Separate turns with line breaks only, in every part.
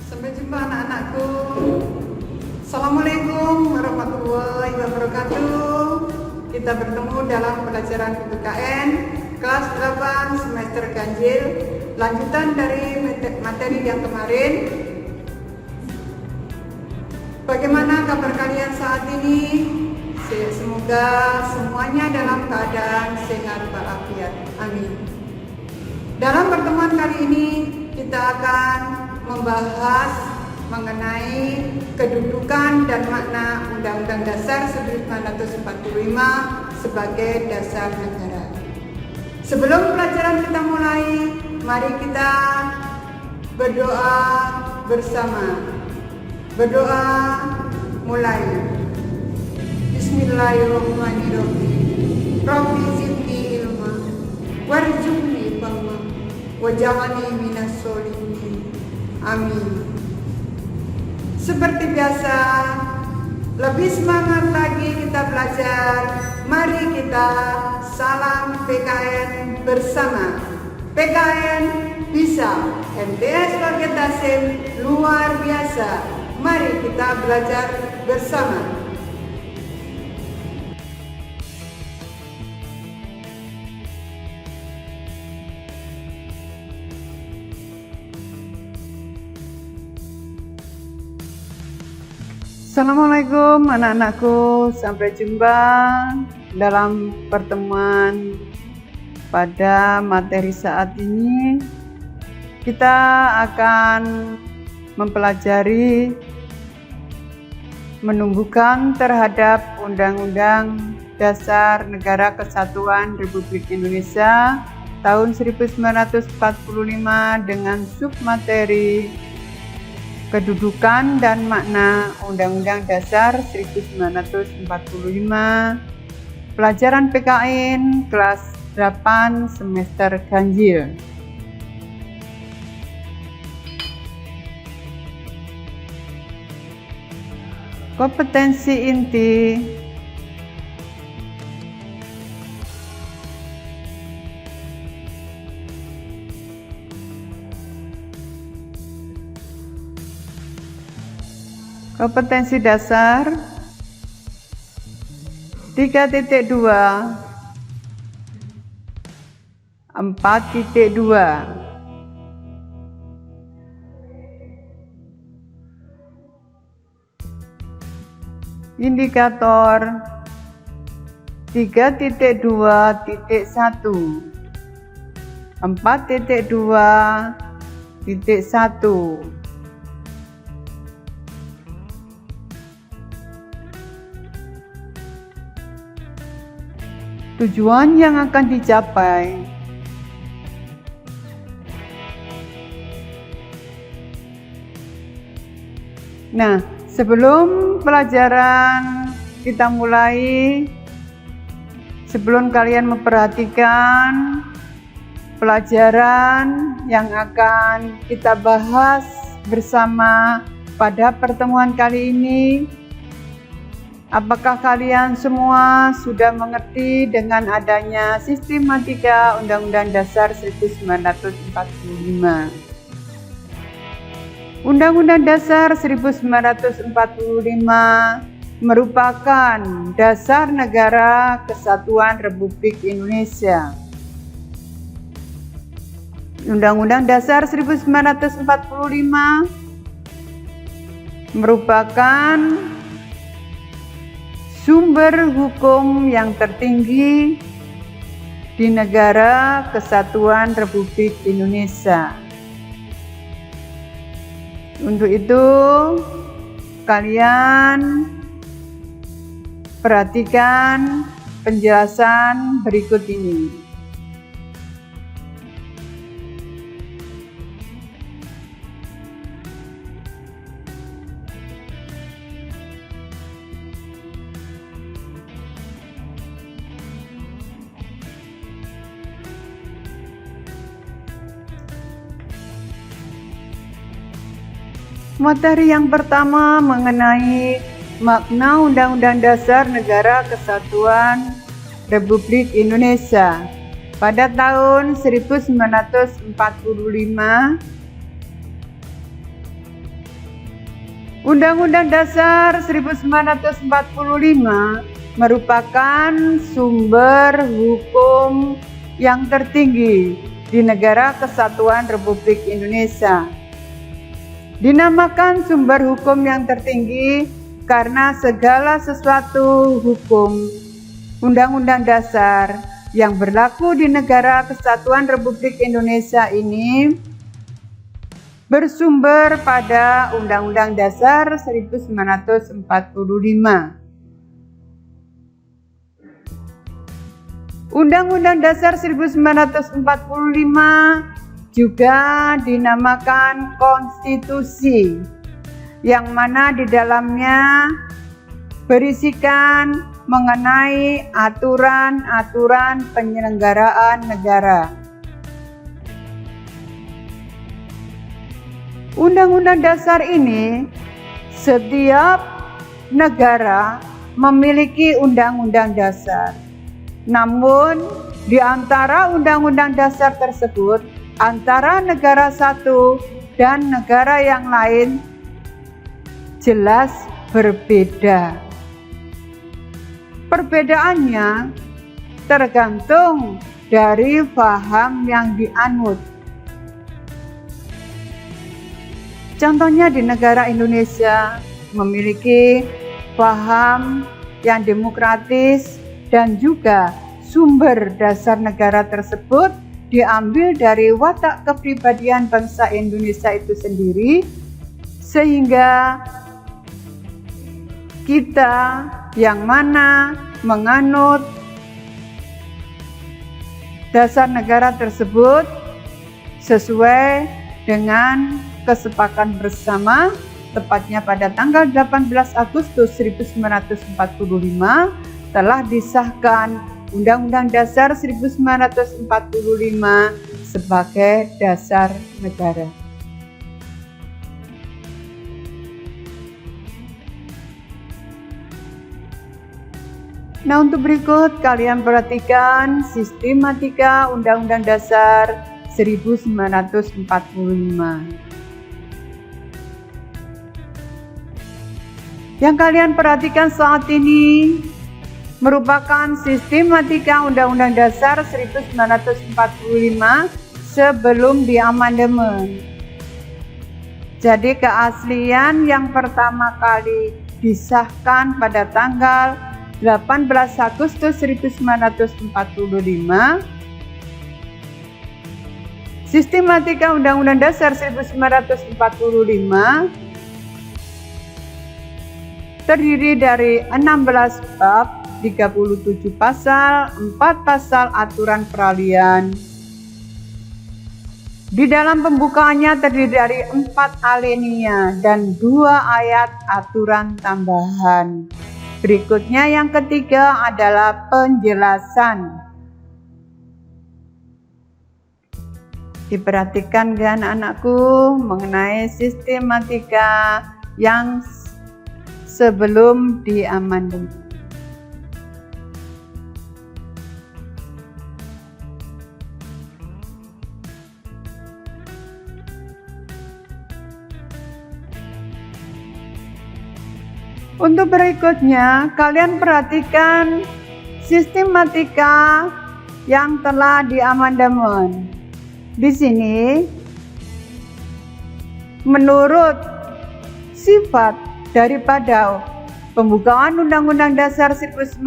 Sampai jumpa anak-anakku. Assalamualaikum warahmatullahi wabarakatuh. Kita bertemu dalam pelajaran PPKN kelas 8 semester ganjil, lanjutan dari materi yang kemarin. Bagaimana kabar kalian saat ini? Semoga semuanya dalam keadaan sehat walafiat. Amin. Dalam pertemuan kali ini kita akan membahas mengenai kedudukan dan makna Undang-Undang Dasar 1945 sebagai dasar negara. Sebelum pelajaran kita mulai, mari kita berdoa bersama. Berdoa mulai. Bismillahirrahmanirrahim. Rabbi zidni ilma warzuqni fahma waj'alni minas sholihin. Amin. Seperti biasa, lebih semangat lagi kita belajar. Mari kita salam PKN bersama. PKN bisa, MTS Paket Tasim luar biasa. Mari kita belajar bersama. Assalamualaikum anak-anakku, sampai jumpa dalam pertemuan pada materi saat ini. Kita akan mempelajari menumbuhkan terhadap Undang-Undang Dasar Negara Kesatuan Republik Indonesia tahun 1945 dengan submateri kedudukan dan makna Undang-Undang Dasar 1945, pelajaran PKN kelas 8 semester ganjil. Kompetensi inti kompetensi dasar 3.2 4.2 indikator 3.2.1 4.2.1 tujuan yang akan dicapai. Nah, sebelum pelajaran kita mulai, sebelum kalian memperhatikan pelajaran yang akan kita bahas bersama pada pertemuan kali ini, apakah kalian semua sudah mengerti dengan adanya sistematika Undang-Undang Dasar 1945? Undang-Undang Dasar 1945 merupakan dasar negara Kesatuan Republik Indonesia. Undang-Undang Dasar 1945 merupakan sumber hukum yang tertinggi di negara Kesatuan Republik Indonesia. Untuk itu, kalian perhatikan penjelasan berikut ini. Materi yang pertama mengenai makna Undang-Undang Dasar Negara Kesatuan Republik Indonesia. Pada tahun 1945, Undang-Undang Dasar 1945 merupakan sumber hukum yang tertinggi di Negara Kesatuan Republik Indonesia. Dinamakan sumber hukum yang tertinggi karena segala sesuatu hukum Undang-Undang Dasar yang berlaku di Negara Kesatuan Republik Indonesia ini bersumber pada Undang-Undang Dasar 1945. Undang-Undang Dasar 1945 juga dinamakan konstitusi, yang mana di dalamnya berisikan mengenai aturan-aturan penyelenggaraan negara. Undang-Undang Dasar ini, setiap negara memiliki Undang-Undang Dasar. Namun, di antara Undang-Undang Dasar tersebut, antara negara satu dan negara yang lain jelas berbeda. Perbedaannya tergantung dari paham yang dianut. Contohnya di negara Indonesia memiliki paham yang demokratis dan juga sumber dasar negara tersebut diambil dari watak kepribadian bangsa Indonesia itu sendiri, sehingga kita yang mana menganut dasar negara tersebut sesuai dengan kesepakatan bersama, tepatnya pada tanggal 18 Agustus 1945 telah disahkan Undang-Undang Dasar 1945 sebagai dasar negara. Nah, untuk berikut kalian perhatikan sistematika Undang-Undang Dasar 1945. Yang kalian perhatikan saat ini merupakan sistematika Undang-Undang Dasar 1945 sebelum diamandemen. Jadi keaslian yang pertama kali disahkan pada tanggal 18 Agustus 1945, sistematika Undang-Undang Dasar 1945 terdiri dari 16 bab, 37 pasal, 4 pasal aturan peralihan. Di dalam pembukaannya terdiri dari 4 alinea dan 2 ayat aturan tambahan. Berikutnya yang ketiga adalah penjelasan. Diperhatikan kan anak-anakku mengenai sistematika yang sebelum diamandemen. Untuk berikutnya, kalian perhatikan sistematika yang telah diamandemen. Di sini, menurut sifat daripada pembukaan Undang-Undang Dasar 1945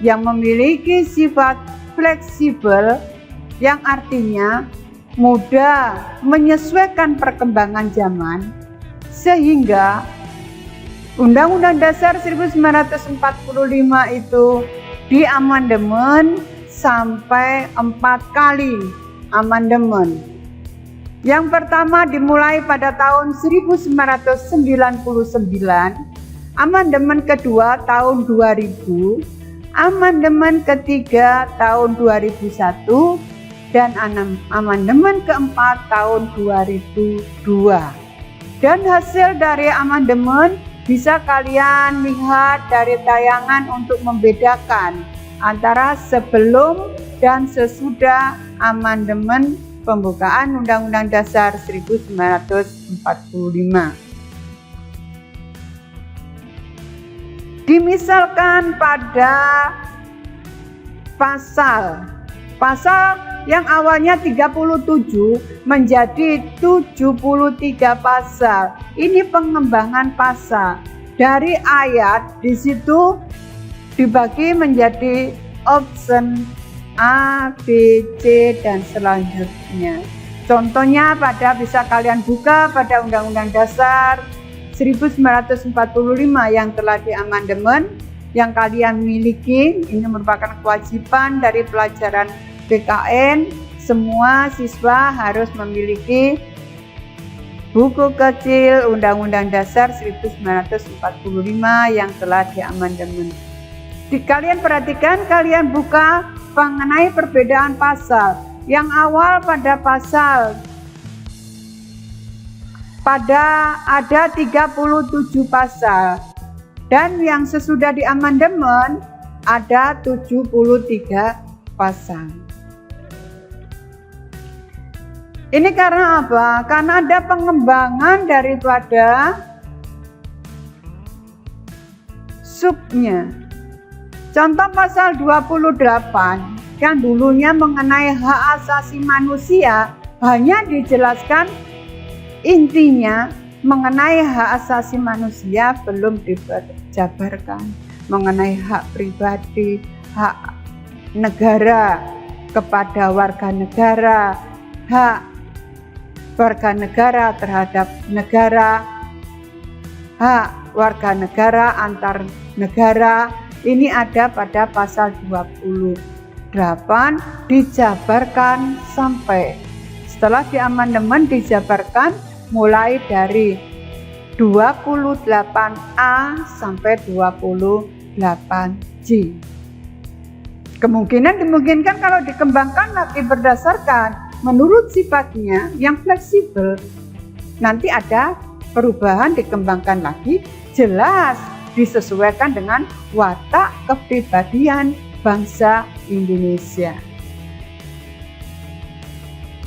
yang memiliki sifat fleksibel, yang artinya mudah menyesuaikan perkembangan zaman, sehingga Undang-Undang Dasar 1945 itu diamandemen sampai 4 kali amandemen. Yang pertama dimulai pada tahun 1999, amandemen kedua tahun 2000, amandemen ketiga tahun 2001, dan amandemen keempat tahun 2002. Dan hasil dari amandemen bisa kalian lihat dari tayangan untuk membedakan antara sebelum dan sesudah amandemen pembukaan Undang-Undang Dasar 1945. Dimisalkan pada pasal yang awalnya 37 menjadi 73 pasal. Ini pengembangan pasal. Dari ayat di situ dibagi menjadi option A, B, C dan selanjutnya. Contohnya bisa kalian buka pada Undang-Undang Dasar 1945 yang telah diamandemen, yang kalian miliki. Ini merupakan kewajiban dari pelajaran PKN. Semua siswa harus memiliki buku kecil Undang-Undang Dasar 1945 yang telah diamandemen. Kalian perhatikan, kalian buka mengenai perbedaan pasal. Yang awal pada ada 37 pasal, dan yang sesudah diamandemen ada 73 pasal. Ini karena apa? Karena ada pengembangan daripada subnya. Contoh pasal 28 yang dulunya mengenai hak asasi manusia hanya dijelaskan intinya mengenai hak asasi manusia, belum dijabarkan mengenai hak pribadi, hak negara kepada warga negara, hak warga negara terhadap negara, hak warga negara antar negara. Ini ada pada pasal 28 dijabarkan sampai setelah diamandemen dijabarkan mulai dari 28A sampai 28J. Dimungkinkan kalau dikembangkan lagi berdasarkan menurut sifatnya yang fleksibel, nanti ada perubahan, dikembangkan lagi, jelas disesuaikan dengan watak kepribadian bangsa Indonesia.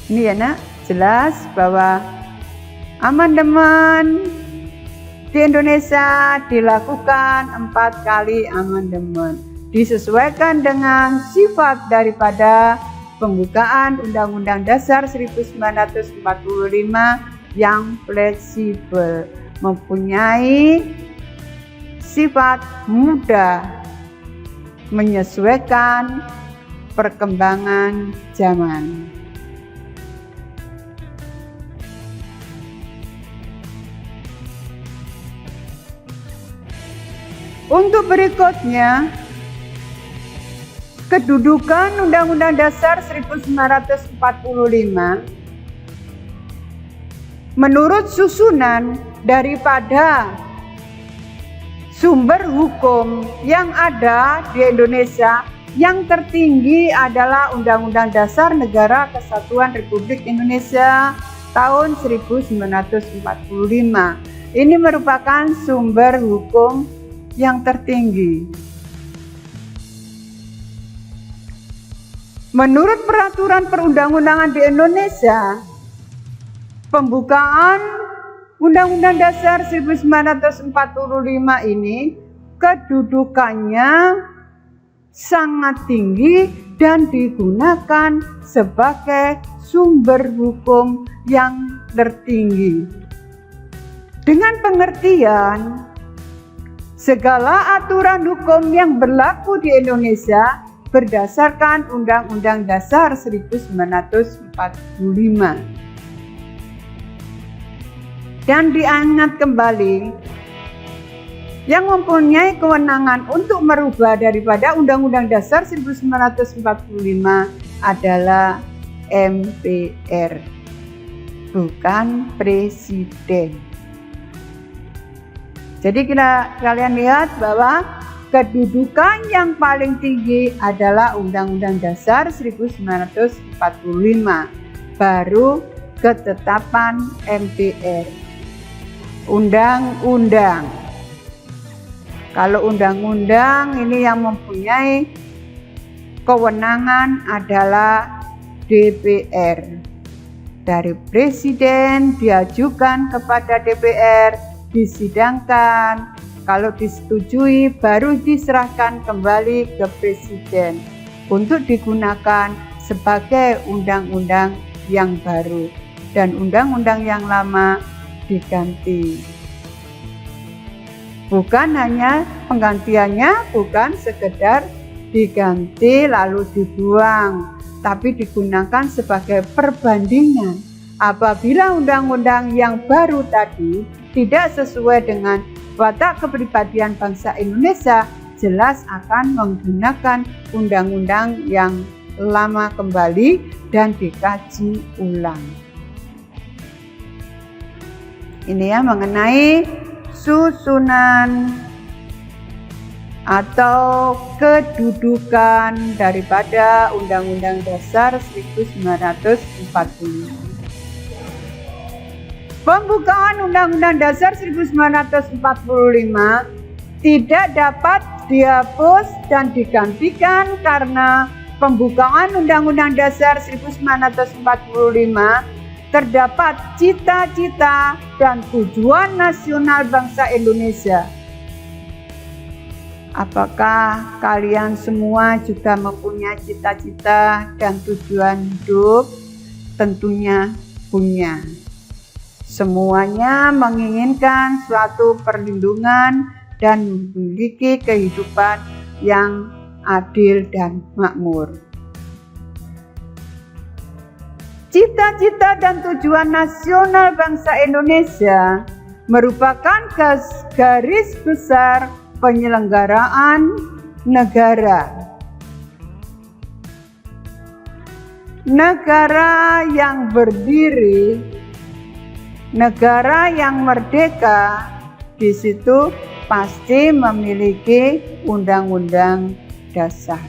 Ini ya nak, jelas bahwa amandemen di Indonesia dilakukan 4 kali amandemen, disesuaikan dengan sifat daripada pembukaan Undang-Undang Dasar 1945 yang fleksibel, mempunyai sifat mudah menyesuaikan perkembangan zaman. Untuk berikutnya, kedudukan Undang-Undang Dasar 1945 menurut susunan daripada sumber hukum yang ada di Indonesia, yang tertinggi adalah Undang-Undang Dasar Negara Kesatuan Republik Indonesia tahun 1945. Ini merupakan sumber hukum yang tertinggi. Menurut peraturan perundang-undangan di Indonesia, pembukaan Undang-Undang Dasar 1945 ini kedudukannya sangat tinggi dan digunakan sebagai sumber hukum yang tertinggi. Dengan pengertian, segala aturan hukum yang berlaku di Indonesia berdasarkan Undang-Undang Dasar 1945. Dan diingat kembali, yang mempunyai kewenangan untuk merubah daripada Undang-Undang Dasar 1945 adalah MPR, bukan Presiden. Jadi kalian lihat bahwa kedudukan yang paling tinggi adalah Undang-Undang Dasar 1945, baru ketetapan MPR. undang-undang. Kalau undang-undang ini yang mempunyai kewenangan adalah DPR. Dari Presiden diajukan kepada DPR, disidangkan, kalau disetujui baru diserahkan kembali ke Presiden untuk digunakan sebagai undang-undang yang baru, dan undang-undang yang lama diganti. Bukan hanya penggantiannya, bukan sekedar diganti lalu dibuang, tapi digunakan sebagai perbandingan. Apabila undang-undang yang baru tadi tidak sesuai dengan watak kepribadian bangsa Indonesia, jelas akan menggunakan undang-undang yang lama kembali dan dikaji ulang. Ini ya mengenai susunan atau kedudukan daripada Undang-Undang Dasar 1945. Pembukaan Undang-Undang Dasar 1945 tidak dapat dihapus dan digantikan karena pembukaan Undang-Undang Dasar 1945 terdapat cita-cita dan tujuan nasional bangsa Indonesia. Apakah kalian semua juga mempunyai cita-cita dan tujuan hidup? Tentunya punya. Semuanya menginginkan suatu perlindungan dan memiliki kehidupan yang adil dan makmur. Cita-cita dan tujuan nasional bangsa Indonesia merupakan garis besar penyelenggaraan negara. Negara yang berdiri, negara yang merdeka, di situ pasti memiliki undang-undang dasar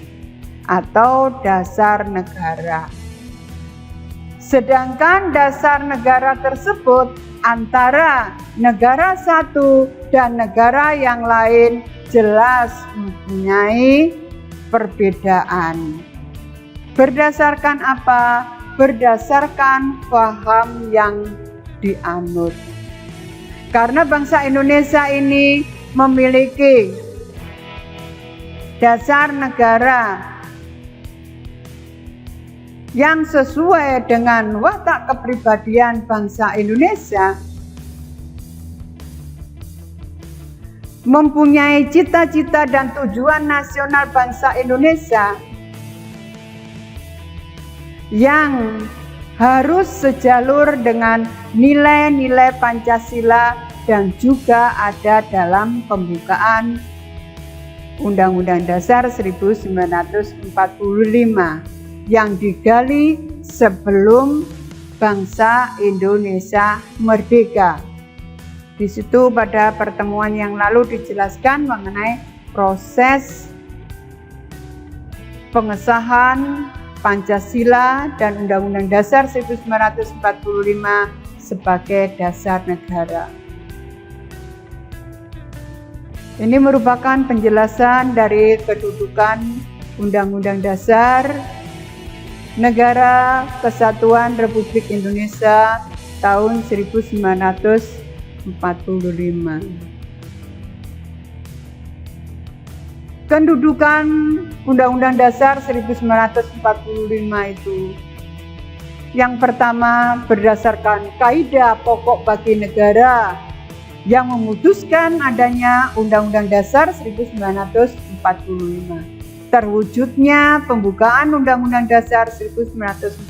atau dasar negara. Sedangkan dasar negara tersebut antara negara satu dan negara yang lain jelas mempunyai perbedaan. Berdasarkan apa? Berdasarkan paham yang dianut. Karena bangsa Indonesia ini memiliki dasar negara yang sesuai dengan watak kepribadian bangsa Indonesia, mempunyai cita-cita dan tujuan nasional bangsa Indonesia yang harus sejalur dengan nilai-nilai Pancasila dan juga ada dalam pembukaan Undang-Undang Dasar 1945 yang digali sebelum bangsa Indonesia merdeka. Di situ pada pertemuan yang lalu dijelaskan mengenai proses pengesahan Pancasila dan Undang-Undang Dasar 1945 sebagai dasar negara. Ini merupakan penjelasan dari kedudukan Undang-Undang Dasar Negara Kesatuan Republik Indonesia tahun 1945. Kedudukan Undang-Undang Dasar 1945 itu yang pertama berdasarkan kaidah pokok bagi negara yang memutuskan adanya Undang-Undang Dasar 1945. Terwujudnya pembukaan Undang-Undang Dasar 1945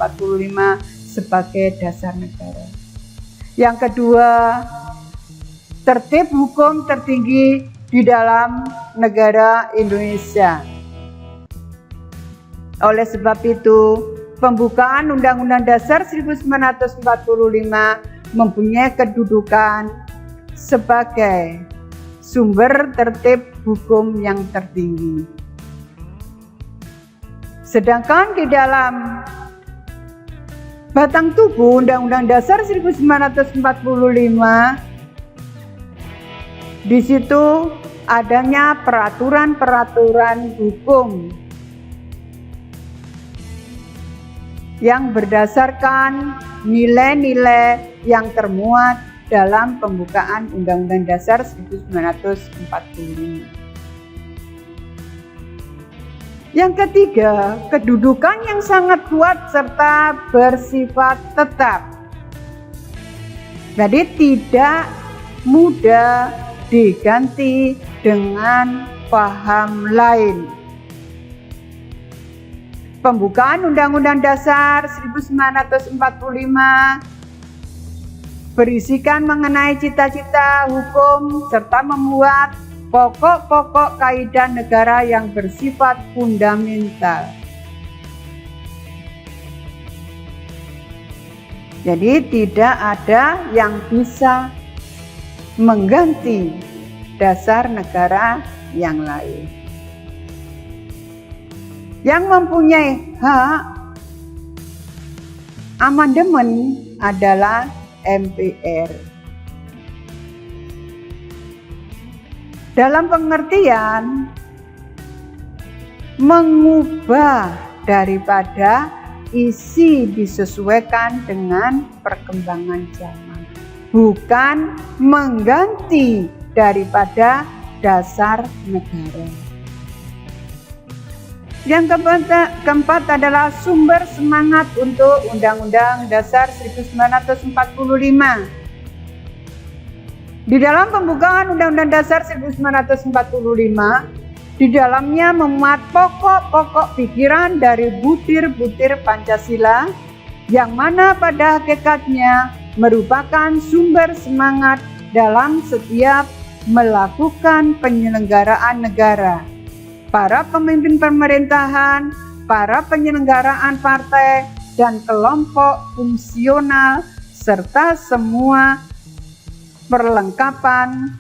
sebagai dasar negara. Yang kedua, tertib hukum tertinggi di dalam negara Indonesia. Oleh sebab itu, pembukaan Undang-Undang Dasar 1945 mempunyai kedudukan sebagai sumber tertib hukum yang tertinggi. Sedangkan di dalam batang tubuh Undang-Undang Dasar 1945 Di situ adanya peraturan-peraturan hukum yang berdasarkan nilai-nilai yang termuat dalam pembukaan Undang-Undang Dasar 1945. Yang ketiga, kedudukan yang sangat kuat serta bersifat tetap. Jadi tidak mudah diganti dengan paham lain. Pembukaan Undang-Undang Dasar 1945 berisikan mengenai cita-cita hukum serta membuat pokok-pokok kaidah negara yang bersifat fundamental. Jadi tidak ada yang bisa mengganti dasar negara yang lain. Yang mempunyai hak amandemen adalah MPR. Dalam pengertian mengubah daripada isi disesuaikan dengan perkembangan zaman, bukan mengganti daripada dasar negara. Yang keempat adalah sumber semangat untuk Undang-Undang Dasar 1945. Di dalam pembukaan Undang-Undang Dasar 1945, di dalamnya memuat pokok-pokok pikiran dari butir-butir Pancasila, yang mana pada hakikatnya merupakan sumber semangat dalam setiap melakukan penyelenggaraan negara. Para pemimpin pemerintahan, para penyelenggaraan partai dan kelompok fungsional, serta semua perlengkapan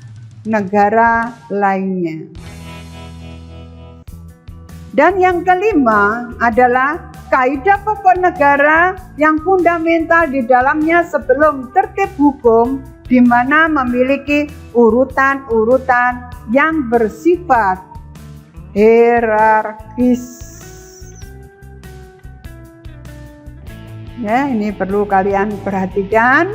negara lainnya. Dan yang kelima adalah kaidah pokok negara yang fundamental di dalamnya sebelum tertib hukum, di mana memiliki urutan-urutan yang bersifat hierarkis. Ya, ini perlu kalian perhatikan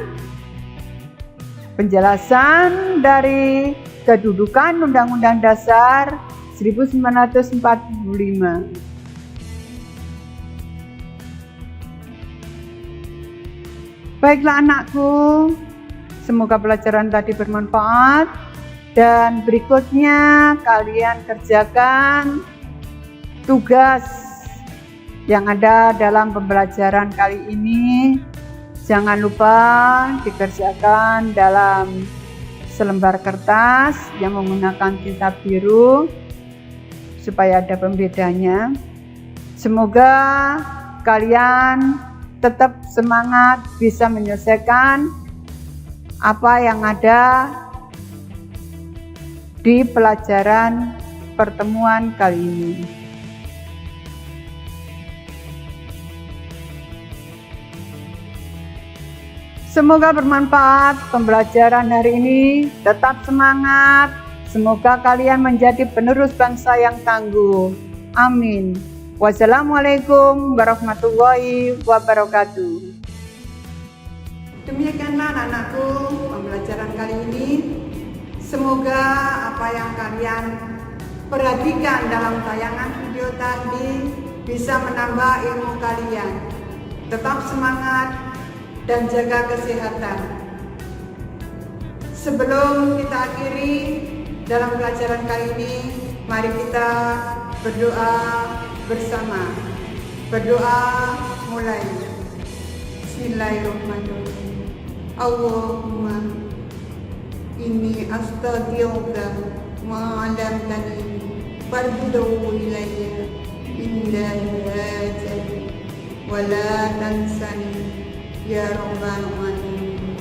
penjelasan dari kedudukan Undang-Undang Dasar 1945. Baiklah anakku, semoga pelajaran tadi bermanfaat. Dan berikutnya kalian kerjakan tugas yang ada dalam pembelajaran kali ini. Jangan lupa dikerjakan dalam selembar kertas yang menggunakan tinta biru supaya ada pembedanya. Semoga kalian tetap semangat bisa menyelesaikan apa yang ada di pelajaran pertemuan kali ini. Semoga bermanfaat pembelajaran hari ini. Tetap semangat. Semoga kalian menjadi penerus bangsa yang tangguh. Amin. Wassalamualaikum warahmatullahi wabarakatuh. Demikianlah anak-anakku pembelajaran kali ini. Semoga apa yang kalian perhatikan dalam tayangan video tadi bisa menambah ilmu kalian. Tetap semangat dan jaga kesehatan. Sebelum kita akhiri dalam pelajaran kali ini, mari kita berdoa bersama. Berdoa mulai. Bismillahirrahmanirrahim. Allahumma inni astaghfiruka ma 'allamtani farduhu ilayya inda hajati wa la tansani ya rabbal alamin.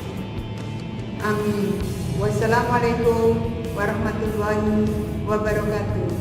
Amin. Wassalamualaikum warahmatullahi wabarakatuh.